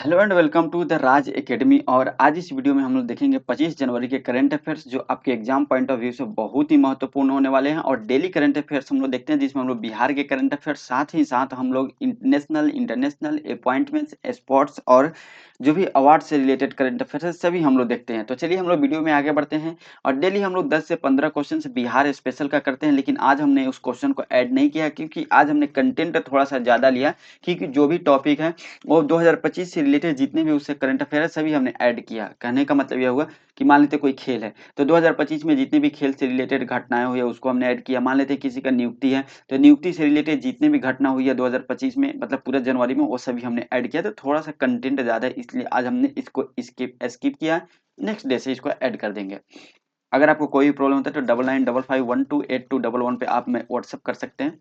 Hello and welcome to the Raj academy. और आज इस वीडियो में हम लोग देखेंगे 25 जनवरी के करंट अफेयर्स जो आपके एग्जाम पॉइंट ऑफ व्यू से बहुत ही महत्वपूर्ण होने वाले हैं। और डेली करंट अफेयर्स हम लोग देखते हैं जिसमें हम लोग बिहार के करंट अफेयर्स साथ ही साथ हम लोग नेशनल इंटरनेशनल अपॉइंटमेंट्स स्पोर्ट्स और जो भी अवार्ड से रिलेटेड करंट अफेयर्स है सभी हम लोग देखते हैं। तो चलिए हम लोग वीडियो में आगे बढ़ते हैं। और डेली हम लोग 10 से 15 क्वेश्चन बिहार स्पेशल का करते हैं, लेकिन आज हमने उस क्वेश्चन को ऐड नहीं किया क्योंकि आज हमने कंटेंट थोड़ा सा ज़्यादा लिया, क्योंकि जो भी टॉपिक है वो 2025 से रिलेटेड जितने भी उससे करंट अफेयर है सभी हमने ऐड किया। कहने का मतलब यह हुआ कि मान लेते कोई खेल है तो 2025 में जितने भी खेल से रिलेटेड घटनाएं हुई है उसको हमने ऐड किया। मान लेते किसी का नियुक्ति है तो नियुक्ति से रिलेटेड जितने भी घटना हुई है 2025 में, मतलब पूरे जनवरी में, वो सभी हमने ऐड किया। तो थोड़ा सा कंटेंट ज्यादा है इसलिए आज हमने इसको स्किप स्किप किया। नेक्स्ट डे से इसको ऐड कर देंगे। अगर आपको कोई भी प्रॉब्लम होता है तो 9955128211 पे आप में व्हाट्सअप कर सकते हैं।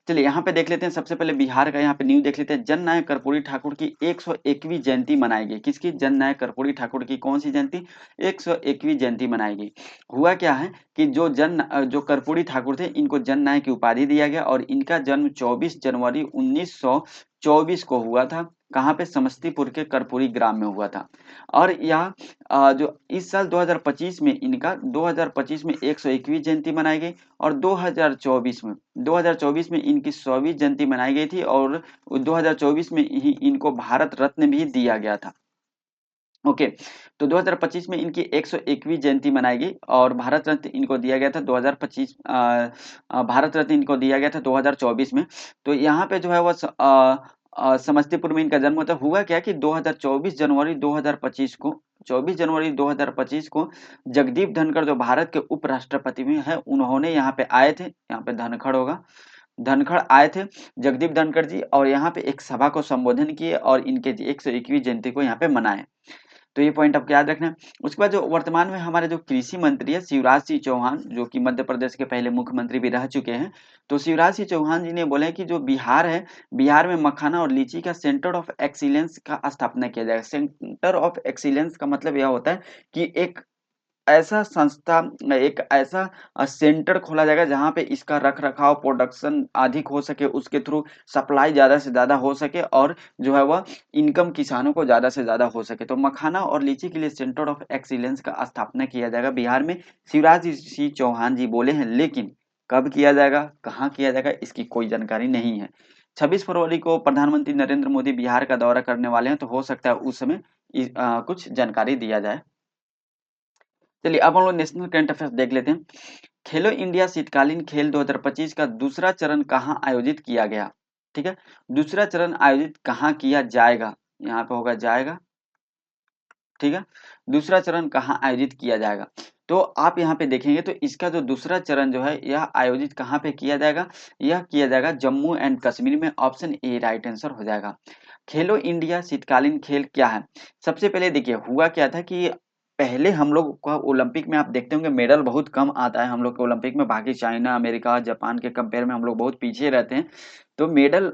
चलिए यहाँ पे देख लेते हैं। सबसे पहले बिहार का यहाँ पे न्यूज देख लेते हैं। जन नायक कर्पूरी ठाकुर की 101वीं जयंती मनाई गई। किसकी? जन नायक कर्पूरी ठाकुर की कौन सी जयंती? 101वीं जयंती मनाई गई। हुआ क्या है कि जो कर्पूरी ठाकुर थे इनको जन नायक की उपाधि दिया गया और इनका जन्म 24 जनवरी 1924 को हुआ था। कहाँ पे? समस्तीपुर के कर्पूरी ग्राम में हुआ था। और यह जो इस साल 2025 में 101वीं जयंती मनाई गई। और 2024 में इनकी 100वीं जयंती मनाई गई थी और 2024 में ही इनको भारत रत्न भी दिया गया था। ओके। तो 2025 में इनकी 101वीं जयंती मनाई गई और भारत रत्न इनको दिया गया था 2025। भारत रत्न इनको दिया गया था 2024 में। तो यहाँ पे जो है वो समस्तीपुर में इनका जन्म होता हुआ क्या कि 2024 जनवरी 2025 को 24 जनवरी 2025 को जगदीप धनखड़ जो भारत के उपराष्ट्रपति में है उन्होंने यहाँ पे आए थे। यहाँ पे धनखड़ होगा। धनखड़ आए थे जगदीप धनखड़ जी, और यहाँ पे एक सभा को संबोधन किए और इनके 101वीं जयंती को यहाँ पे मनाए। तो ये पॉइंट आपको याद रखना है। उसके बाद जो वर्तमान में हमारे जो कृषि मंत्री है शिवराज सिंह चौहान, जो कि मध्य प्रदेश के पहले मुख्यमंत्री भी रह चुके हैं। तो शिवराज सिंह चौहान जी ने बोले कि जो बिहार है, बिहार में मखाना और लीची का सेंटर ऑफ एक्सीलेंस का स्थापना किया जाएगा। सेंटर ऑफ एक्सीलेंस का मतलब यह होता है कि ऐसा संस्था एक ऐसा सेंटर खोला जाएगा जहाँ पे इसका रख रखाव प्रोडक्शन अधिक हो सके, उसके थ्रू सप्लाई ज़्यादा से ज़्यादा हो सके और जो है वह इनकम किसानों को ज़्यादा से ज़्यादा हो सके। तो मखाना और लीची के लिए सेंटर ऑफ एक्सीलेंस का स्थापना किया जाएगा बिहार में। शिवराज सिंह चौहान जी बोले हैं, लेकिन कब किया जाएगा, कहाँ किया जाएगा, इसकी कोई जानकारी नहीं है। 26 फरवरी को प्रधानमंत्री नरेंद्र मोदी बिहार का दौरा करने वाले हैं, तो हो सकता है उस समय कुछ जानकारी दिया जाए। चलिए अब हम लोग नेशनल करंट अफेयर्स देख लेते हैं। खेलो इंडिया शीतकालीन खेल 2025 का दूसरा चरण कहाँ आयोजित किया गया? ठीक है, दूसरा चरण आयोजित कहाँ किया जाएगा? यहाँ पे होगा जाएगा। ठीक है, दूसरा चरण कहाँ आयोजित किया जाएगा? तो आप यहाँ पे देखेंगे तो इसका जो दूसरा चरण जो है यह आयोजित कहाँ पे किया जाएगा? यह किया जाएगा जम्मू एंड कश्मीर में। ऑप्शन ए राइट आंसर हो जाएगा। खेलो इंडिया शीतकालीन खेल क्या है? सबसे पहले देखिए हुआ क्या था कि पहले हम लोग का ओलंपिक में आप देखते होंगे मेडल बहुत कम आता है हम लोग के ओलंपिक में। बाकी चाइना, अमेरिका, जापान के कंपेयर में हम लोग बहुत पीछे रहते हैं। तो मेडल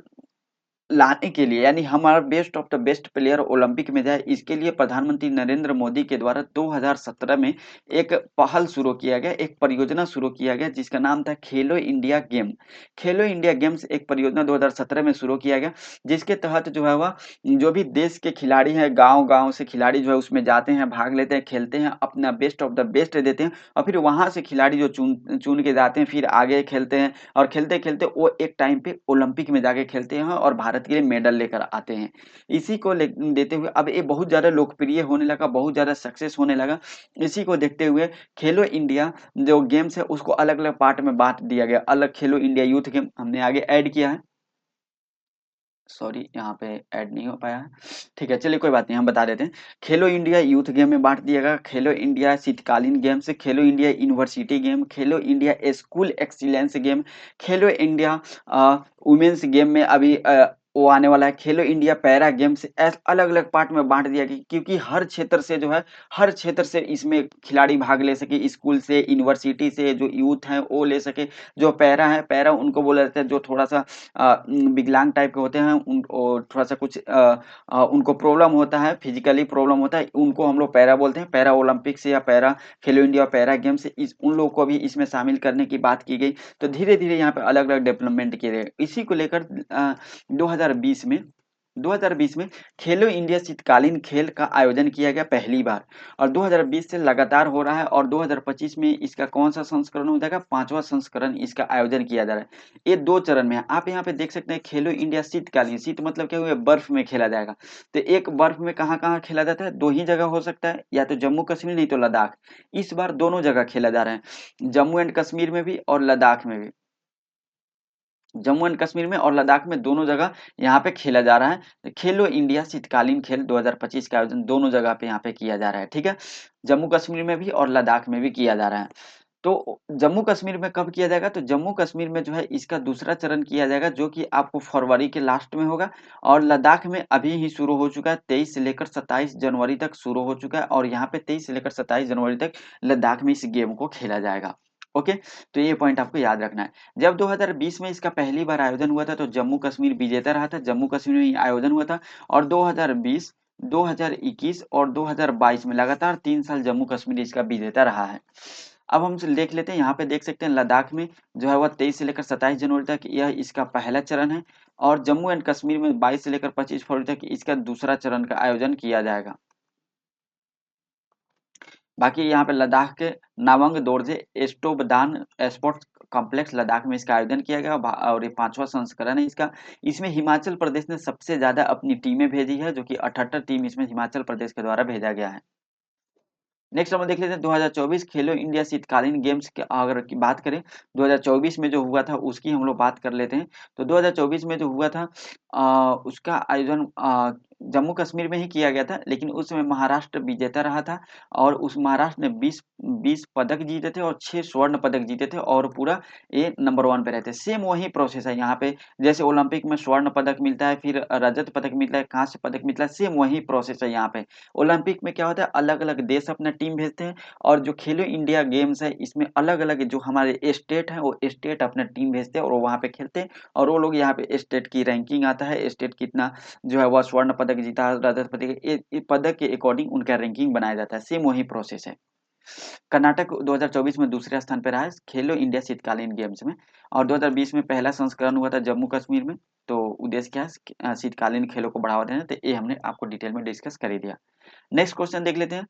लाने के लिए, यानी हमारा best of the best player Olympic में जाए, इसके लिए प्रधानमंत्री नरेंद्र मोदी के द्वारा 2017 में एक पहल शुरू किया गया, एक परियोजना शुरू किया गया जिसका नाम था खेलो इंडिया गेम। खेलो इंडिया गेम्स एक परियोजना 2017 में शुरू किया गया, जिसके तहत जो है वह जो भी देश के खिलाड़ी हैं, गांव गांव से खिलाड़ी जो है उसमें जाते हैं, भाग लेते हैं, खेलते हैं, अपना बेस्ट ऑफ द बेस्ट देते हैं और फिर वहां से खिलाड़ी जो चुन चुन के जाते हैं, फिर आगे खेलते हैं और खेलते खेलते वो एक टाइम पे ओलंपिक में जाके खेलते हैं और भारत के लिए मेडल लेकर आते हैं। इसी को देते हुए अब ये बहुत ज़्यादा लोकप्रिय होने लगा, बहुत ज़्यादा सक्सेस होने लगा। इसी को देखते हुए खेलो इंडिया जो गेम्स है उसको अलग अलग पार्ट में बांट दिया गया। अलग खेलो इंडिया यूथ गेम हमने आगे ऐड किया है। सॉरी यहाँ पे ऐड नहीं हो पाया है। ठीक है, चलिए कोई बात नहीं, हम बता देते हैं। खेलो इंडिया यूथ गेम में बांट दिया गया, खेलो इंडिया शीतकालीन गेम से, खेलो इंडिया यूनिवर्सिटी गेम, खेलो इंडिया स्कूल एक्सीलेंस गेम, खेलो इंडिया वुमेन्स गेम में अभी वो आने वाला है खेलो इंडिया पैरा गेम्स। अलग अलग पार्ट में बांट दिया गया क्योंकि हर क्षेत्र से जो है, हर क्षेत्र से इसमें खिलाड़ी भाग ले सके, स्कूल से, यूनिवर्सिटी से जो यूथ है वो ले सके। जो पैरा है, पैरा उनको बोला जाता है जो थोड़ा सा विकलांग टाइप के होते हैं, उन और थोड़ा सा कुछ उनको प्रॉब्लम होता है, फिजिकली प्रॉब्लम होता है, उनको हम लोग पैरा बोलते हैं। पैरा ओलंपिक्स या पैरा खेलो इंडिया पैरा गेम्स इस उन लोगों को भी इसमें शामिल करने की बात की गई। तो धीरे धीरे यहाँ पे अलग अलग डेवलपमेंट किए गए। इसी को लेकर 2020 में 2020 में खेलो इंडिया शीतकालीन खेल का आयोजन किया गया पहली बार, और 2020 से लगातार हो रहा है, और 2025 में इसका कौन सा संस्करण हो जाएगा, 5वां संस्करण इसका आयोजन किया जा रहा है। ये 2 चरण में है। आप यहाँ पे देख सकते हैं खेलो इंडिया शीतकालीन, शीत मतलब क्या हुआ, बर्फ में खेला जाएगा। तो एक बर्फ में कहाँ-कहाँ खेला जाता है, 2 ही जगह हो सकता है, या तो जम्मू कश्मीर नहीं तो लद्दाख। इस बार दोनों जगह खेला जा रहा है, जम्मू एंड कश्मीर में भी और लद्दाख में भी। जम्मू एंड कश्मीर में और लद्दाख में दोनों जगह यहाँ पे खेला जा रहा है। खेलो इंडिया शीतकालीन खेल 2025 का आयोजन दोनों जगह पे यहाँ पे किया जा रहा है, ठीक है। जम्मू कश्मीर में भी और लद्दाख में भी किया जा रहा है। तो जम्मू कश्मीर में कब किया जाएगा, तो जम्मू कश्मीर में जो है इसका दूसरा चरण किया जाएगा, जो कि आपको फरवरी के लास्ट में होगा। और लद्दाख में अभी ही शुरू हो चुका है, 23 से लेकर 27 जनवरी तक शुरू हो चुका है, और यहाँ पे 23 से लेकर 27 जनवरी तक लद्दाख में इस गेम को खेला जाएगा। ओके, तो ये पॉइंट आपको याद रखना है। जब 2020 में इसका पहली बार आयोजन हुआ था तो जम्मू कश्मीर विजेता रहा था, जम्मू कश्मीर में ही आयोजन हुआ था। और 2020, 2021 और 2022 में लगातार 3 साल जम्मू कश्मीर इसका विजेता रहा है। अब हम देख लेते हैं, यहाँ पे देख सकते हैं लद्दाख में जो है वह 23 से लेकर 27 जनवरी तक यह इसका पहला चरण है, और जम्मू एंड कश्मीर में 22 से लेकर 25 फरवरी तक इसका दूसरा चरण का आयोजन किया जाएगा। बाकी यहाँ पे लद्दाख के नावंग दोरजे एस्टोबदान स्पोर्ट्स कॉम्प्लेक्स लद्दाख में इसका आयोजन किया गया, और ये 5वां संस्करण है इसका। इसमें हिमाचल प्रदेश ने सबसे ज्यादा अपनी टीमें भेजी है, जो कि 78 टीम इसमें हिमाचल प्रदेश के द्वारा भेजा गया है। नेक्स्ट हम देख लेते हैं 2024 खेलो इंडिया शीतकालीन गेम्स की अगर की बात करें, 2024 में जो हुआ था उसकी हम लोग बात कर लेते हैं। तो 2024 में जो हुआ था उसका आयोजन जम्मू कश्मीर में ही किया गया था, लेकिन उसमें महाराष्ट्र विजेता रहा था, और उस महाराष्ट्र ने 20 पदक जीते थे और 6 स्वर्ण पदक जीते थे, और पूरा ये नंबर 1 पे रहते हैं। सेम वही प्रोसेस है यहाँ पे, जैसे ओलंपिक में स्वर्ण पदक मिलता है, फिर रजत पदक मिलता है, कांस्य पदक मिलता है, सेम वही प्रोसेस है यहाँ पे। ओलंपिक में क्या होता है, अलग अलग देश अपना टीम भेजते हैं, और जो खेलो इंडिया गेम्स है इसमें अलग अलग जो हमारे स्टेट हैं वो स्टेट अपना टीम भेजते हैं और वो वहाँ पे खेलते हैं, और वो लोग यहाँ पे स्टेट की रैंकिंग आता है, स्टेट कितना जो है वह स्वर्ण पदक जीता है, रजत पदक, ये पदक के अकॉर्डिंग उनका रैंकिंग बनाया जाता है। सेम वही प्रोसेस है। कर्नाटक 2024 में दूसरे स्थान पर रहा है खेलो इंडिया शीतकालीन गेम्स में, और 2020 में पहला संस्करण हुआ था जम्मू कश्मीर में। तो उद्देश्य क्या है, शीतकालीन खेलों को बढ़ावा देना, तो ये हमने आपको डिटेल में डिस्कस कर ही दिया। नेक्स्ट क्वेश्चन देख लेते हैं,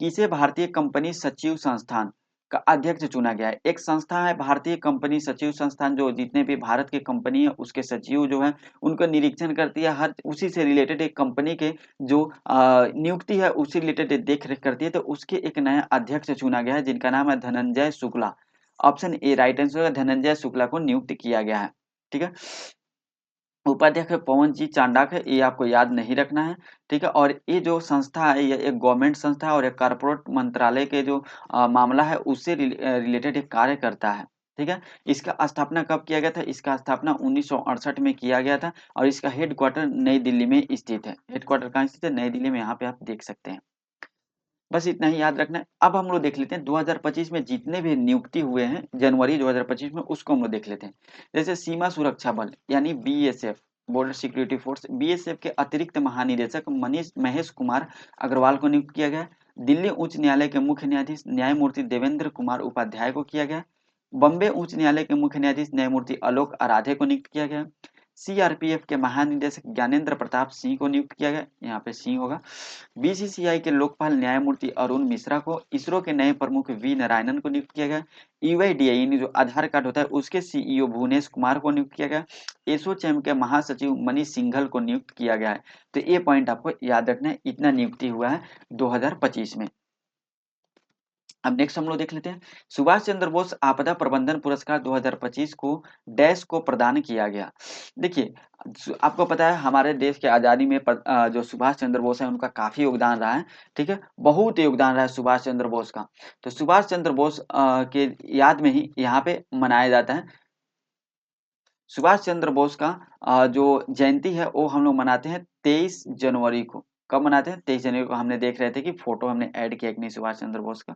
किसे भारतीय कंपनी सचिव संस्थान का अध्यक्ष चुना गया है। एक संस्था है भारतीय कंपनी सचिव संस्थान, जो जितने भी भारत की कंपनी है उसके सचिव जो है उनका निरीक्षण करती है, हर उसी से रिलेटेड एक कंपनी के जो नियुक्ति है उसी रिलेटेड देख रेख करती है। तो उसके एक नया अध्यक्ष चुना गया है जिनका नाम है Dhananjay Shukla. Option A right answer है, धनंजय शुक्ला को नियुक्त किया गया है, ठीक है। उपाध्यक्ष है पवन जी चांडाक है, ये आपको याद नहीं रखना है, ठीक है। और ये जो संस्था है ये एक गवर्नमेंट संस्था है, और एक कारपोरेट मंत्रालय के जो मामला है उससे रिलेटेड एक कार्य करता है, ठीक है। इसका स्थापना कब किया गया था, इसका स्थापना 1968 में किया गया था, और इसका हेडक्वार्टर नई दिल्ली में स्थित है। हेडक्वार्टर कहाँ स्थित है, नई दिल्ली में, यहाँ पे आप देख सकते हैं। बस इतना ही याद रखना है। अब हम लोग देख लेते हैं 2025 में जितने भी नियुक्ति हुए हैं जनवरी 2025 में, उसको हम लोग देख लेते हैं। जैसे सीमा सुरक्षा बल यानी BSF, border security force, BSF के अतिरिक्त महानिदेशक मनीष महेश कुमार अग्रवाल को नियुक्त किया गया। दिल्ली उच्च न्यायालय के मुख्य न्यायाधीश न्यायमूर्ति देवेंद्र कुमार उपाध्याय को किया गया। बॉम्बे उच्च न्यायालय के मुख्य न्यायाधीश न्यायमूर्ति आलोक आराधे को नियुक्त किया गया। सीआरपीएफ के महानिदेशक ज्ञानेंद्र प्रताप सिंह को नियुक्त किया गया, यहाँ पे सिंह होगा। बीसीसीआई के लोकपाल न्यायमूर्ति अरुण मिश्रा को, इसरो के नए प्रमुख वी नारायणन को नियुक्त किया गया। यूआईडीआई यानी जो आधार कार्ड होता है उसके सीईओ भुवनेश कुमार को नियुक्त किया गया। एसोचैम के महासचिव मनीष सिंघल को नियुक्त किया गया है। तो ये पॉइंट आपको याद रखना है, इतना नियुक्ति हुआ है 2025 में। अब नेक्स्ट हम लोग देख लेते हैं, सुभाष चंद्र बोस आपदा प्रबंधन पुरस्कार 2025 को डैश को प्रदान किया गया। देखिए, आपको पता है हमारे देश की आज़ादी में जो सुभाष चंद्र बोस है उनका काफी योगदान रहा है, ठीक है। बहुत योगदान रहा है सुभाष चंद्र बोस का। तो सुभाष चंद्र बोस के याद में ही यहाँ पे मनाया जाता है। सुभाष चंद्र बोस का जो जयंती है वो हम लोग मनाते हैं 23 जनवरी को। कब मनाते हैं, 23 जनवरी को। हमने देख रहे थे कि फोटो हमने ऐड किया कि नहीं सुभाष चंद्र बोस का।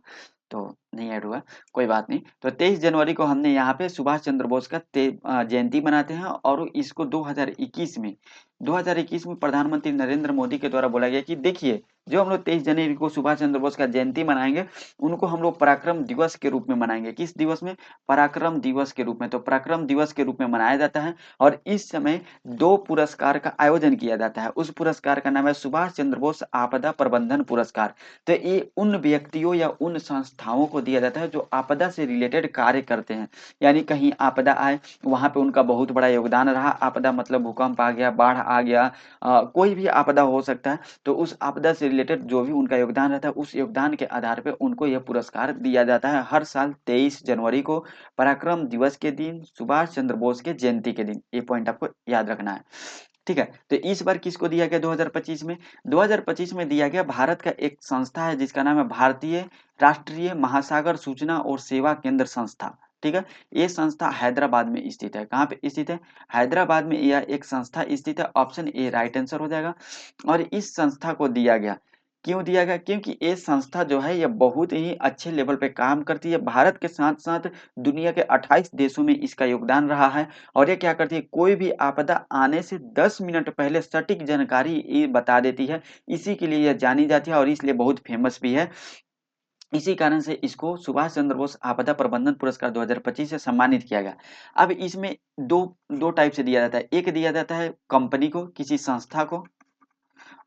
तो नहीं ऐड हुआ, कोई बात नहीं। तो 23 जनवरी को हमने यहाँ पे सुभाष चंद्र बोस का जयंती मनाते हैं, और इसको 2021 में प्रधानमंत्री नरेंद्र मोदी के द्वारा बोला गया कि देखिए, जो हम लोग 23 जनवरी को सुभाष चंद्र बोस का जयंती मनाएंगे, उनको हम लोग पराक्रम दिवस के रूप में मनाएंगे। किस दिवस में? पराक्रम दिवस के रूप में। तो पराक्रम दिवस के रूप में मनाया जाता है, और इस समय 2 पुरस्कार का आयोजन किया जाता है। उस पुरस्कार का नाम है सुभाष चंद्र बोस आपदा प्रबंधन पुरस्कार। तो ये उन व्यक्तियों या उन संस्थाओं को दिया जाता है जो आपदा से रिलेटेड कार्य करते हैं। यानी कहीं आपदा आए, वहां पे उनका बहुत बड़ा योगदान रहा। आपदा मतलब भूकंप आ गया, बाढ़ आ गया, कोई भी आपदा हो सकता है। तो उस आपदा से रिलेटेड जो भी उनका योगदान रहता है, उस योगदान के आधार पे उनको यह पुरस्कार दिया जाता है हर साल 23 जनवरी को, पराक्रम दिवस के दिन, सुभाष चंद्र बोस के जयंती के दिन। ये पॉइंट आपको याद रखना है। ठीक है, तो इस बार किसको दिया गया 2025 में? 2025 में दिया गया भारत का एक संस्था है जिसका नाम है भारतीय राष्ट्रीय महासागर सूचना और सेवा केंद्र संस्था। ठीक है, ये संस्था हैदराबाद में स्थित है। कहाँ पे स्थित है? हैदराबाद में यह एक संस्था स्थित है। ऑप्शन ए राइट आंसर हो जाएगा। और इस संस्था को दिया गया, क्यों दिया गया? क्योंकि ये संस्था जो है, ये बहुत ही अच्छे लेवल पे काम करती है। भारत के साथ साथ दुनिया के 28 देशों में इसका योगदान रहा है। और ये क्या करती है? कोई भी आपदा आने से 10 मिनट पहले सटीक जानकारी ये बता देती है। इसी के लिए यह जानी जाती है और इसलिए बहुत फेमस भी है। इसी कारण से इसको सुभाष चंद्र बोस आपदा प्रबंधन पुरस्कार 2025 से सम्मानित किया गया। अब इसमें दो दो टाइप से दिया जाता है। एक दिया जाता है कंपनी को, किसी संस्था को,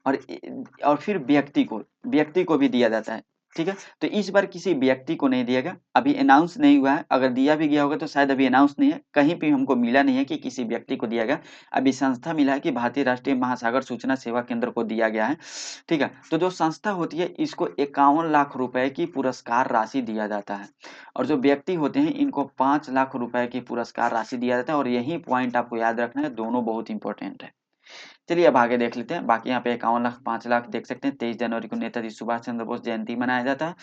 और फिर व्यक्ति को भी दिया जाता है। ठीक है, तो इस बार किसी व्यक्ति को नहीं दिया गया, अभी अनाउंस नहीं हुआ है। अगर दिया भी गया होगा तो शायद अभी अनाउंस नहीं है, कहीं भी हमको मिला नहीं है कि किसी व्यक्ति को दिया गया। अभी संस्था मिला है कि भारतीय राष्ट्रीय महासागर सूचना सेवा केंद्र को दिया गया है। ठीक है, तो जो संस्था होती है इसको 51 लाख रुपए की पुरस्कार राशि दिया जाता है, और जो व्यक्ति होते हैं इनको 5 लाख रुपए की पुरस्कार राशि दिया जाता है। और यही पॉइंट आपको याद रखना है, दोनों बहुत इंपॉर्टेंट है। चलिए अब आगे देख लेते हैं। बाकी यहाँ पे 51 लाख, 5 लाख देख सकते हैं। 23 जनवरी को नेताजी सुभाष चंद्र बोस जयंती मनाया जाता है।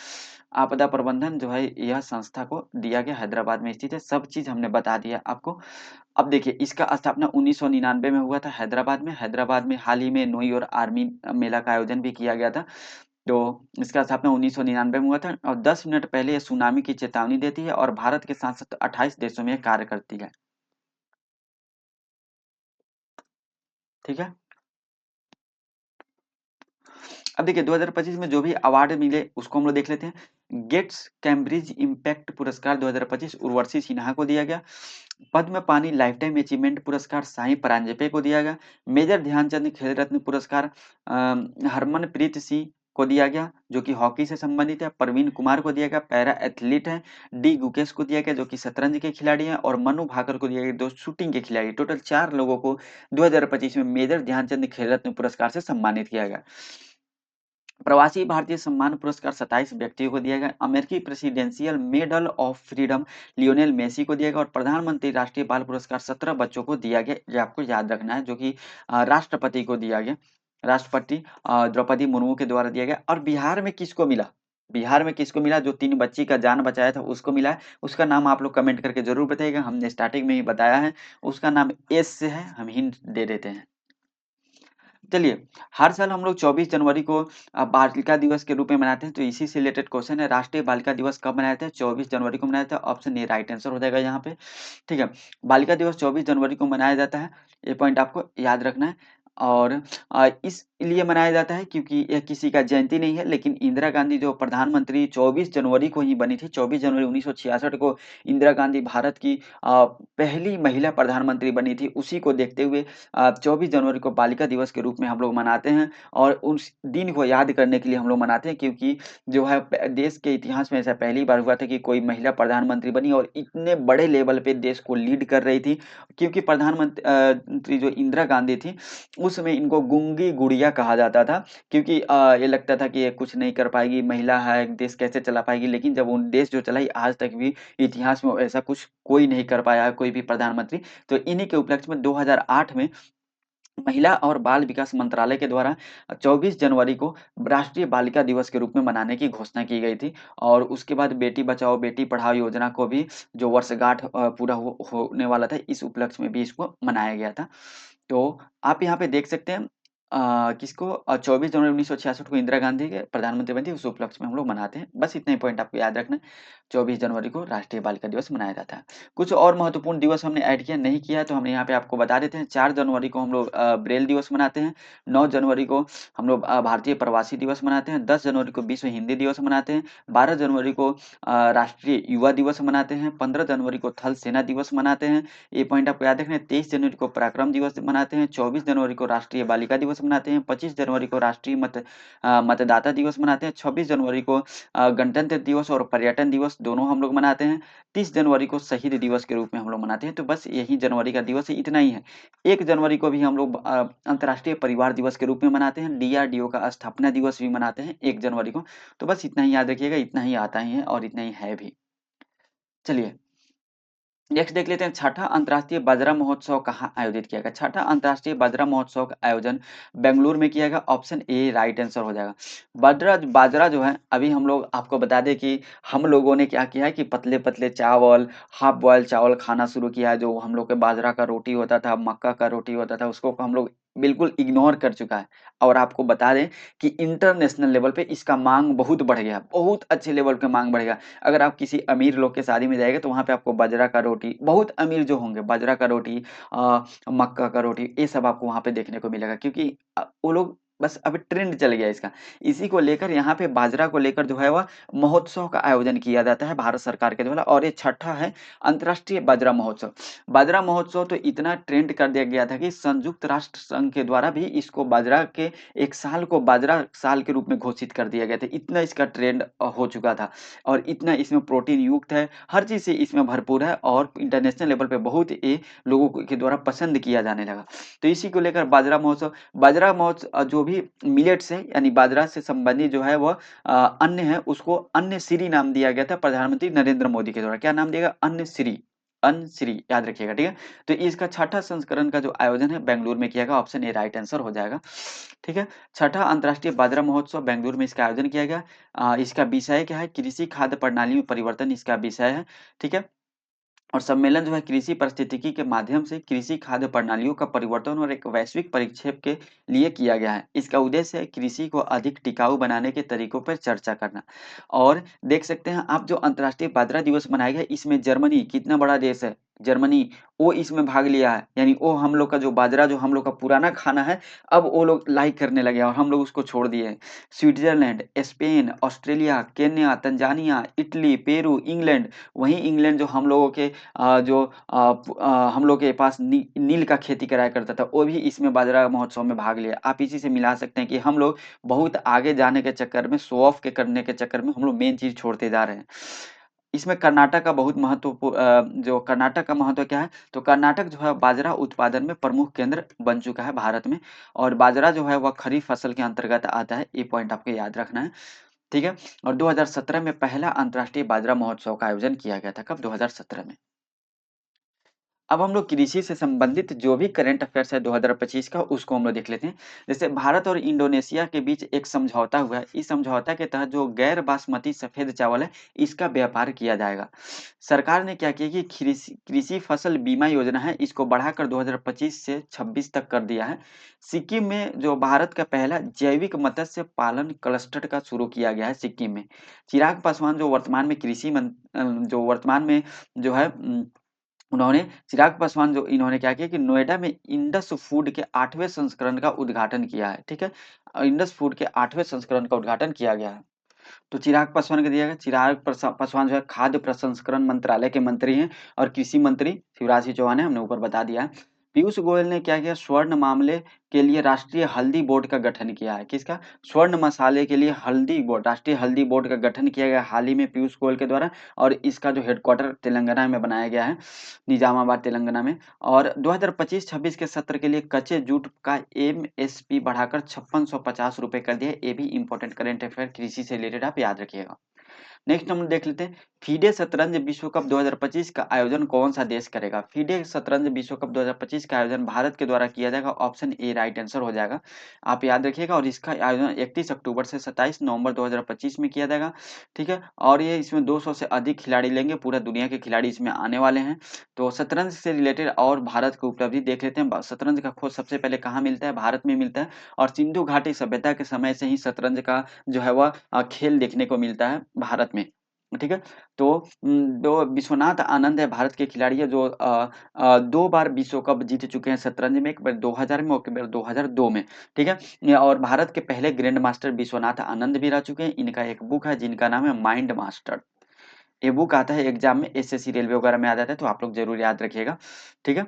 आपदा प्रबंधन जो है यह संस्था को दिया गया, हैदराबाद में स्थित है। सब चीज हमने बता दिया आपको। अब देखिए, इसका स्थापना 1999 में हुआ था हैदराबाद में। हैदराबाद में हाल ही में नोई और आर्मी मेला का आयोजन भी किया गया था। तो इसका स्थापना 1999 में हुआ था, और 10 मिनट पहले यह सुनामी की चेतावनी देती है, और भारत के साथ साथ 28 देशों में कार्य करती है। ठीक है, अब देखिए 2025 में जो भी अवार्ड मिले उसको हम लोग देख लेते हैं। गेट्स कैम्ब्रिज इम्पैक्ट पुरस्कार 2025 उर्वशी सिन्हा को दिया गया। पद्म पानी लाइफ टाइम अचीवमेंट पुरस्कार साई परांजपे को दिया गया। मेजर ध्यानचंद खेल रत्न पुरस्कार हरमनप्रीत सिंह को दिया गया, जो कि हॉकी से संबंधित है। प्रवीण कुमार को दिया गया, पैरा एथलीट है। डी गुकेश को दिया गया, जो कि शतरंज के खिलाड़ी हैं। और मनु भाकर को दिया गया, दो शूटिंग के खिलाड़ी। टोटल 4 लोगों को 2025 में मेजर ध्यानचंद खेल रत्न पुरस्कार से सम्मानित किया गया। प्रवासी भारतीय सम्मान पुरस्कार 27 व्यक्तियों को दिया गया। अमेरिकी presidential medal of freedom Lionel Messi को दिया गया। और प्रधानमंत्री राष्ट्रीय बाल पुरस्कार 17 बच्चों को दिया गया। ये आपको याद रखना है, जो कि राष्ट्रपति को दिया गया। राष्ट्रपति द्रौपदी मुर्मू के द्वारा दिया गया। और बिहार में किसको मिला? बिहार में किसको मिला? जो 3 बच्ची का जान बचाया था उसको मिला है। उसका नाम आप लोग कमेंट करके जरूर बताइएगा, हमने स्टार्टिंग में ही बताया है। उसका नाम एस से है, हम हिंट दे देते हैं। चलिए, हर साल हम लोग 24 जनवरी को बालिका दिवस के रूप में मनाते हैं। तो इसी से रिलेटेड क्वेश्चन है, राष्ट्रीय बालिका दिवस कब मनाया जाता है? 24 जनवरी को मनाया जाता है। ऑप्शन ए राइट आंसर हो जाएगा यहाँ पे। ठीक है, बालिका दिवस 24 जनवरी को मनाया जाता है, ये पॉइंट आपको याद रखना है। और इसलिए मनाया जाता है क्योंकि यह किसी का जयंती नहीं है, लेकिन इंदिरा गांधी जो प्रधानमंत्री 24 जनवरी को ही बनी थी। 24 जनवरी 1966 को इंदिरा गांधी भारत की पहली महिला प्रधानमंत्री बनी थी। उसी को देखते हुए 24 जनवरी को बालिका दिवस के रूप में हम लोग मनाते हैं। और उस दिन को याद करने के लिए हम लोग मनाते हैं, क्योंकि जो है देश के इतिहास में ऐसा पहली बार हुआ था कि कोई महिला प्रधानमंत्री बनी और इतने बड़े लेवल पे देश को लीड कर रही थी। क्योंकि प्रधानमंत्री जो इंदिरा गांधी थी, उस समय इनको गूंगी गुड़िया कहा जाता था। क्योंकि ये लगता था कि ये कुछ नहीं कर पाएगी, महिला है, देश कैसे चला पाएगी। लेकिन जब उन देश जो चलाई, आज तक भी इतिहास में ऐसा कुछ कोई नहीं कर पाया है, कोई भी प्रधानमंत्री। तो इन्हीं के उपलक्ष्य में 2008 में महिला और बाल विकास मंत्रालय के द्वारा 24 जनवरी को राष्ट्रीय बालिका दिवस के रूप में मनाने की घोषणा की गई थी। और उसके बाद बेटी बचाओ बेटी पढ़ाओ योजना को भी, जो वर्षगांठ पूरा होने वाला था, इस उपलक्ष्य में भी इसको मनाया गया था। तो आप यहाँ पे देख सकते हैं किसको 24 जनवरी 1966 को इंदिरा गांधी के प्रधानमंत्री बनी थी, उस उपलक्ष्य में हम लोग मनाते हैं। बस इतना ही पॉइंट आपको याद रखना है। 24 जनवरी को राष्ट्रीय बालिका दिवस मनाया जाता है। कुछ और महत्वपूर्ण दिवस हमने ऐड किया नहीं किया, तो हम यहाँ पे आपको बता देते हैं। 4 जनवरी को हम लोग ब्रेल दिवस मनाते हैं। 9 जनवरी को हम लोग भारतीय प्रवासी दिवस मनाते हैं। 10 जनवरी को विश्व हिंदी दिवस मनाते हैं। 12 जनवरी को राष्ट्रीय युवा दिवस मनाते हैं। 15 जनवरी को थल सेना दिवस मनाते हैं। ये पॉइंट आपको याद रखना है। 23 जनवरी को पराक्रम दिवस मनाते हैं। 24 जनवरी को राष्ट्रीय बालिका दिवस मनाते हैं। 25 जनवरी को राष्ट्रीय मतदाता दिवस मनाते हैं। 26 जनवरी को गणतंत्र दिवस और पर्यटन दिवस दोनों हम लोग मनाते हैं। 30 जनवरी को शहीद दिवस के रूप में हम लोग मनाते हैं। तो बस यही जनवरी का दिवस है, इतना ही है। 1 जनवरी को भी हम लोग अंतर्राष्ट्रीय परिवार दिवस के रूप में मनाते हैं। DRDO का स्थापना दिवस भी मनाते हैं 1 जनवरी को। तो बस इतना ही याद रखिएगा, इतना ही आता ही है और इतना ही है भी। चलिए नेक्स्ट देख लेते हैं, छठा अंतर्राष्ट्रीय बाजरा महोत्सव कहाँ आयोजित किया गया। छठा अंतर्राष्ट्रीय बाजरा महोत्सव का आयोजन बेंगलुरु में किया गया। ऑप्शन ए राइट आंसर हो जाएगा। बाजरा बाजरा जो है, अभी हम लोग आपको बता दें कि हम लोगों ने क्या किया है कि पतले पतले चावल, हाफ बॉयल चावल खाना शुरू किया है। जो हम लोग के बाजरा का रोटी होता था, मक्का का रोटी होता था, उसको हम लोग बिल्कुल इग्नोर कर चुका है। और आपको बता दें कि इंटरनेशनल लेवल पे इसका मांग बहुत बढ़ गया, बहुत अच्छे लेवल पे मांग बढ़ गया। अगर आप किसी अमीर लोग के शादी में जाएंगे तो वहाँ पे आपको बाजरा का रोटी, बहुत अमीर जो होंगे, बाजरा का रोटी, मक्का का रोटी, ये सब आपको वहाँ पे देखने को मिलेगा। क्योंकि वो लोग बस अब ट्रेंड चल गया इसका। इसी को लेकर यहाँ पे बाजरा को लेकर जो है वह महोत्सव का आयोजन किया जाता है भारत सरकार के द्वारा। और ये छठा है अंतर्राष्ट्रीय बाजरा महोत्सव। बाजरा महोत्सव तो इतना ट्रेंड कर दिया गया था कि संयुक्त राष्ट्र संघ के द्वारा भी इसको बाजरा के एक साल को बाजरा साल के रूप में घोषित कर दिया गया था। इतना इसका ट्रेंड हो चुका था और इतना इसमें प्रोटीन युक्त है, हर चीज़ से इसमें भरपूर है और इंटरनेशनल लेवल पे बहुत ये लोगों के द्वारा पसंद किया जाने लगा। तो इसी को लेकर बाजरा महोत्सव जो भी मिलेट्स है यानी बाजरा से संबंधित जो है वह अन्न है, उसको अन्न श्री नाम दिया गया था प्रधानमंत्री नरेंद्र मोदी के द्वारा। क्या नाम दिया गया? अन्न श्री, अन्न श्री, याद रखिएगा, ठीक है। तो इसका छठा संस्करण का जो आयोजन है बेंगलुरु में किया गया। ऑप्शन ए राइट आंसर हो जाएगा, ठीक है। छठा अंतर्राष्ट्रीय बाजरा महोत्सव बेंगलुरु में इसका आयोजन किया गया। इसका विषय क्या है? कृषि खाद्य प्रणाली में परिवर्तन इसका विषय है, ठीक है। और सम्मेलन जो है कृषि पारिस्थितिकी के माध्यम से कृषि खाद्य प्रणालियों का परिवर्तन और एक वैश्विक परिप्रेक्ष्य के लिए किया गया है। इसका उद्देश्य है कृषि को अधिक टिकाऊ बनाने के तरीकों पर चर्चा करना। और देख सकते हैं आप, जो अंतर्राष्ट्रीय बाजरा दिवस मनाया गया इसमें जर्मनी, कितना बड़ा देश है जर्मनी, वो इसमें भाग लिया है। यानी वो हम लोग का जो बाजरा, जो हम लोग का पुराना खाना है, अब वो लोग लाइक करने लगे और हम लोग उसको छोड़ दिए हैं। Switzerland, Spain, Australia, Kenya, Tanzania, Italy, Peru, England, वहीं इंग्लैंड जो हम लोगों के जो हम लोग के पास नील का खेती कराया करता था, वो भी इसमें बाजरा महोत्सव में भाग लिया। आप इसी से मिला सकते हैं कि हम लोग बहुत आगे जाने के चक्कर में, शो ऑफ के करने के चक्कर में हम लोग मेन चीज छोड़ते जा रहे हैं। इसमें कर्नाटक का बहुत जो कर्नाटक का महत्व क्या है, तो कर्नाटक जो है बाजरा उत्पादन में प्रमुख केंद्र बन चुका है भारत में। और बाजरा जो है वह खरीफ फसल के अंतर्गत आता है, ये पॉइंट आपको याद रखना है, ठीक है। और 2017 में पहला अंतर्राष्ट्रीय बाजरा महोत्सव का आयोजन किया गया था। कब? 2017 में। अब हम लोग कृषि से संबंधित जो भी करंट अफेयर्स है 2025 का, उसको हम लोग देख लेते हैं। जैसे भारत और इंडोनेशिया के बीच एक समझौता हुआ है। इस समझौता के तहत जो गैर बासमती सफेद चावल है, इसका व्यापार किया जाएगा। सरकार ने क्या किया कि कृषि कृषि फसल बीमा योजना है, इसको बढ़ाकर 2025 से 26 तक कर दिया है। सिक्किम में जो भारत का पहला जैविक मत्स्य पालन क्लस्टर का शुरू किया गया है सिक्किम में। चिराग पासवान जो वर्तमान में जो वर्तमान में जो है उन्होंने चिराग पासवान जो इन्होंने क्या किया कि नोएडा में इंडस फूड के 8वें संस्करण का उद्घाटन किया है, ठीक है। इंडस फूड के 8वें संस्करण का उद्घाटन किया गया है। तो चिराग पासवान का दिया गया। पासवान जो है खाद्य प्रसंस्करण मंत्रालय के मंत्री हैं और कृषि मंत्री शिवराज सिंह चौहान है, हमने ऊपर बता दिया है। पीयूष गोयल ने क्या किया? स्वर्ण मामले के लिए राष्ट्रीय हल्दी बोर्ड का गठन किया है। किसका? स्वर्ण मसाले के लिए हल्दी बोर्ड, राष्ट्रीय हल्दी बोर्ड का गठन किया गया हाल ही में पीयूष गोयल के द्वारा। और इसका जो हेडक्वार्टर तेलंगाना में बनाया गया है, निजामाबाद तेलंगाना में। और 2025-26 के सत्र के लिए कच्चे जूट का एमएसपी बढ़ाकर 5650 रुपए कर दिया। ये भी इंपॉर्टेंट करेंट अफेयर कृषि से रिलेटेड आप याद रखिएगा। नेक्स्ट हम देख लेते हैं फीडे शतरंज विश्व कप 2025 का आयोजन कौन सा देश करेगा। फीडे शतरंज विश्व कप 2025 का आयोजन भारत के द्वारा किया जाएगा, ऑप्शन ए राइट आंसर हो जाएगा, आप याद रखिएगा। और इसका आयोजन 31 अक्टूबर से 27 नवंबर 2025 में किया जाएगा, ठीक है। और ये इसमें 200 से अधिक खिलाड़ी लेंगे, पूरा दुनिया के खिलाड़ी इसमें आने वाले हैं। तो शतरंज से रिलेटेड और भारत की उपलब्धि देख लेते हैं। शतरंज का खोज सबसे पहले कहाँ मिलता है, भारत में मिलता है। और सिंधु घाटी सभ्यता के समय से ही शतरंज का जो है वह खेल देखने को मिलता है भारत में, ठीक है। तो दो विश्वनाथ आनंद है भारत के खिलाड़ी है जो 2 बार विश्व कप जीत चुके हैं शतरंज में, एक बार 2000 में और एक बार 2002 में, ठीक है। और भारत के पहले ग्रैंड मास्टर विश्वनाथ आनंद भी रह चुके हैं। इनका एक बुक है जिनका नाम है माइंड मास्टर, ये बुक आता है एग्जाम में, एसएससी रेलवे वगैरह में आ जाता है, तो आप लोग जरूर याद रखिएगा, ठीक है।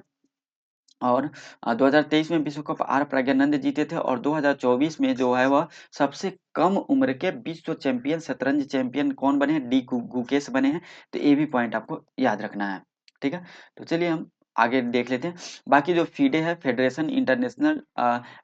और 2023 में विश्व कप आर प्रज्ञानंद जीते थे। और 2024 में जो है वह सबसे कम उम्र के विश्व चैंपियन शतरंज चैंपियन कौन बने हैं, डी गुकेश बने हैं। तो ये भी पॉइंट आपको याद रखना है, ठीक है। तो चलिए हम आगे देख लेते हैं। बाकी जो फीडे है फेडरेशन इंटरनेशनल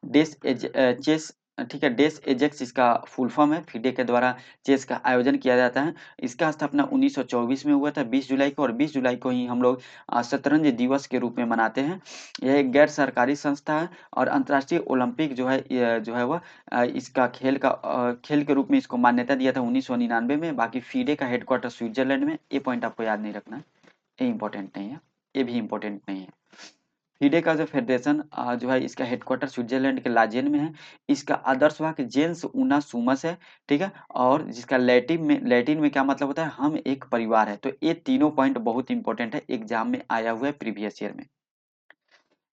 डेस चेस, ठीक है, डेस एजेक्स इसका फुल फॉर्म है। फीडे के द्वारा चेस का आयोजन किया जाता है। इसका स्थापना 1924 में हुआ था 20 जुलाई को, और 20 जुलाई को ही हम लोग शतरंज दिवस के रूप में मनाते हैं। यह एक गैर सरकारी संस्था है। और अंतर्राष्ट्रीय ओलंपिक जो है जो है वह इसका खेल के रूप में इसको मान्यता दिया था 1999 में। बाकी फीडे का हेडक्वार्टर स्विट्जरलैंड में, ये पॉइंट आपको याद नहीं रखना है, ये इंपॉर्टेंट नहीं है, ये भी इंपॉर्टेंट नहीं है। फीडे का जो फेडरेशन जो है इसका हेडक्वार्टर स्विट्जरलैंड के लाजेन में है। इसका आदर्श वाक्य जेन्स ऊना सुमस है, ठीक है। और जिसका लैटिन में क्या मतलब होता है, हम एक परिवार है। तो ये तीनों पॉइंट बहुत इंपॉर्टेंट है, एग्जाम में आया हुआ है प्रीवियस ईयर में।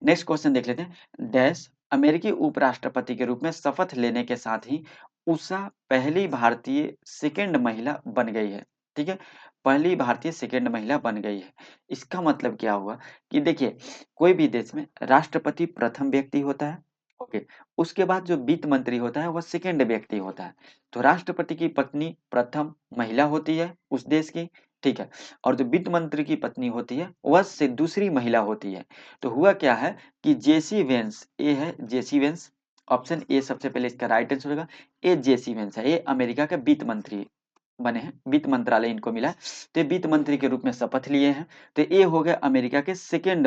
नेक्स्ट क्वेश्चन देख लेते हैं। डैश अमेरिकी उपराष्ट्रपति के रूप में शपथ लेने के साथ ही उषा पहली भारतीय सेकेंड महिला बन गई है, ठीक है। पहली भारतीय सेकेंड महिला बन गई है। इसका मतलब क्या हुआ कि देखिए, कोई भी देश में राष्ट्रपति प्रथम व्यक्ति होता है, ओके। उसके बाद जो वित्त मंत्री होता है वह सेकेंड व्यक्ति होता है। तो राष्ट्रपति की पत्नी प्रथम महिला होती है उस देश की, ठीक है। और जो वित्त मंत्री की पत्नी होती है वह से दूसरी महिला होती है। तो हुआ क्या है कि जेसी वेंस, ए है जेसी वेंस, ऑप्शन ए सबसे पहले इसका राइट आंसर होगा। ए जेसी वेंस है, ये अमेरिका के वित्त मंत्री बने हैं, वित्त मंत्रालय इनको मिला है। तो ये वित्त मंत्री के रूप में शपथ लिए हैं। तो ये हो गया अमेरिका के सेकेंड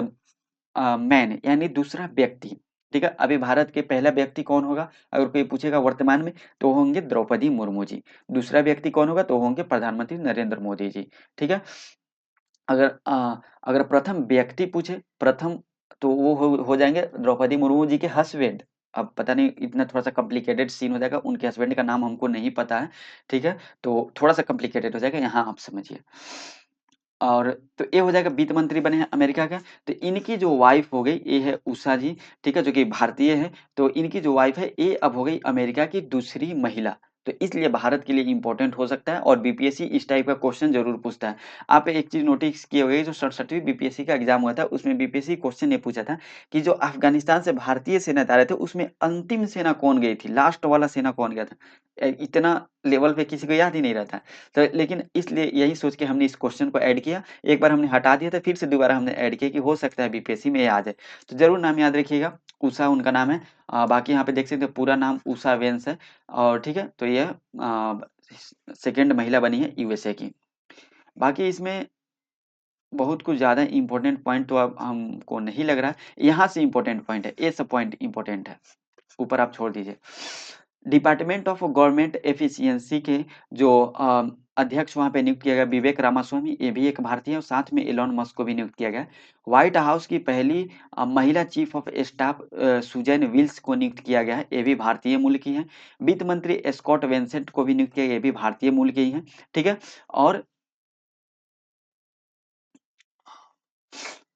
मैन, यानी दूसरा व्यक्ति, ठीक है। अभी भारत के पहला व्यक्ति कौन होगा अगर कोई पूछेगा वर्तमान में, तो होंगे द्रौपदी मुर्मू जी। दूसरा व्यक्ति कौन होगा, तो होंगे प्रधानमंत्री नरेंद्र मोदी जी, ठीक है। अगर अगर प्रथम व्यक्ति पूछे प्रथम, तो वो हो जाएंगे द्रौपदी मुर्मू जी के हस्बैंड। अब पता नहीं, इतना थोड़ा सा कॉम्प्लिकेटेड सीन हो जाएगा, उनके हस्बैंड का नाम हमको नहीं पता है, ठीक है। तो थोड़ा सा कॉम्प्लिकेटेड हो जाएगा, यहाँ आप समझिए। और तो ये हो जाएगा वित्त मंत्री बने हैं अमेरिका के। तो इनकी जो वाइफ हो गई ये है उषा जी, ठीक है, जो कि भारतीय है। तो इनकी जो वाइफ है ये अब हो गई अमेरिका की दूसरी महिला। तो इसलिए भारत के लिए इंपॉर्टेंट हो सकता है, और बीपीएससी इस टाइप का क्वेश्चन जरूर पूछता है। आप एक चीज नोटिस किए होंगे, जो 67वीं बीपीएससी का एग्जाम हुआ था उसमें बीपीएससी क्वेश्चन ये पूछा था कि जो अफगानिस्तान से भारतीय सेना जा रहे थे उसमें अंतिम सेना कौन गई थी, लास्ट वाला सेना कौन गया था। इतना लेवल पे किसी को याद ही नहीं रहता। तो लेकिन इसलिए यही सोच के हमने इस क्वेश्चन को ऐड किया। एक बार हमने हटा दिया था, फिर से दोबारा हमने ऐड किया कि हो सकता है बीपीएससी में ये आ जाए। तो जरूर नाम याद रखिएगा, उषा उनका नाम है। बाकी यहाँ पे देख सकते हैं पूरा नाम उषा वेंस है। और ठीक है, तो ये सेकेंड महिला बनी है यूएसए की। बाकी इसमें बहुत कुछ ज्यादा इंपॉर्टेंट पॉइंट तो अब हमको नहीं लग रहा है, यहाँ से इंपॉर्टेंट पॉइंट है, ये सब पॉइंट इंपॉर्टेंट है, ऊपर आप छोड़ दीजिए। डिपार्टमेंट ऑफ गवर्नमेंट एफिशिएंसी के जो अध्यक्ष वहां पे नियुक्त किया गया विवेक रामास्वामी, ये भी एक भारतीय है, और साथ में एलोन मस्क को भी नियुक्त किया गया। व्हाइट हाउस की पहली महिला chief of staff Susan Wiles को नियुक्त किया गया है, ये भी भारतीय मूल की है। वित्त मंत्री स्कॉट वेंसेंट को भी नियुक्त किया गया, ये भी भारतीय मूल के ही है, ठीक है।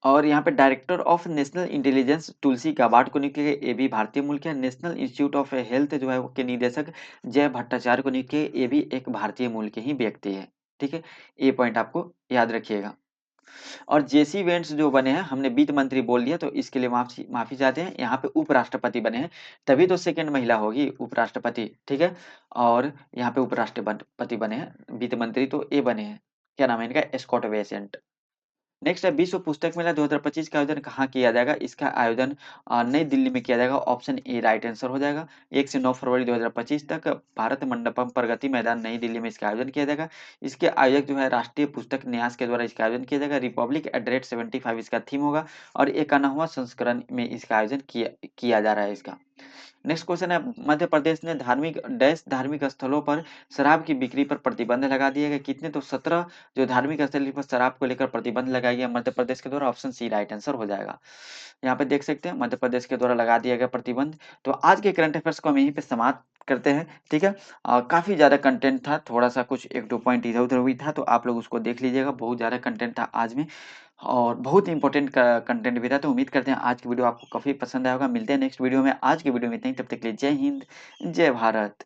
और यहाँ पे director of national intelligence Tulsi Gabbard को नियुक्त किया गया, ये भी भारतीय मूल के हैं। नेशनल इंस्टीट्यूट ऑफ हेल्थ जो है के निदेशक जय भट्टाचार्य को नियुक्त किया गया, ये भी एक भारतीय मूल के ही व्यक्ति है, ठीक है। ये पॉइंट आपको याद रखिएगा। और जेसी वेंट्स जो बने हैं, हमने वित्त मंत्री बोल दिया तो इसके लिए माफी माफी चाहते हैं, यहाँ पे उपराष्ट्रपति बने हैं, तभी तो सेकंड महिला होगी उपराष्ट्रपति, ठीक है। और यहाँ पे उपराष्ट्रपति बने हैं, वित्त मंत्री तो ये बने हैं, क्या नाम है इनका, स्कॉट वेसेंट। नेक्स्ट है विश्व पुस्तक मेला 2025 का आयोजन कहाँ किया जाएगा? इसका आयोजन नई दिल्ली में किया जाएगा। ऑप्शन ए राइट आंसर हो जाएगा। 1 से 9 फरवरी 2025 तक भारत मंडपम प्रगति मैदान नई दिल्ली में इसका आयोजन किया जाएगा। इसके आयोजक जो है राष्ट्रीय पुस्तक न्यास के द्वारा इसका आयोजन किया जाएगा। रिपब्लिक एट द रेट 75 इसका थीम होगा और 91वां संस्करण में इसका आयोजन किया जा रहा है इसका। नेक्स्ट क्वेश्चन है मध्य प्रदेश ने धार्मिक स्थलों पर शराब की बिक्री पर प्रतिबंध लगा दिया गया। कितने? तो 17 जो धार्मिक स्थल पर शराब को लेकर प्रतिबंध लगाया गया मध्य प्रदेश के द्वारा। ऑप्शन सी राइट आंसर हो जाएगा। यहाँ पे देख सकते हैं मध्य प्रदेश के द्वारा लगा दिया गया प्रतिबंध। तो आज के करंट अफेयर्स को हम यहीं पे समाप्त करते हैं, ठीक है। काफी ज्यादा कंटेंट था, थोड़ा सा कुछ एक दो पॉइंट इधर उधर हुई था, तो आप लोग उसको देख लीजिएगा। बहुत ज्यादा कंटेंट था आज में और बहुत इंपॉर्टेंट कंटेंट भी था। तो उम्मीद करते हैं आज की वीडियो आपको काफी पसंद आएगा। मिलते हैं नेक्स्ट वीडियो में। आज की वीडियो में इतना ही, तब तक के लिए जय हिंद, जय भारत।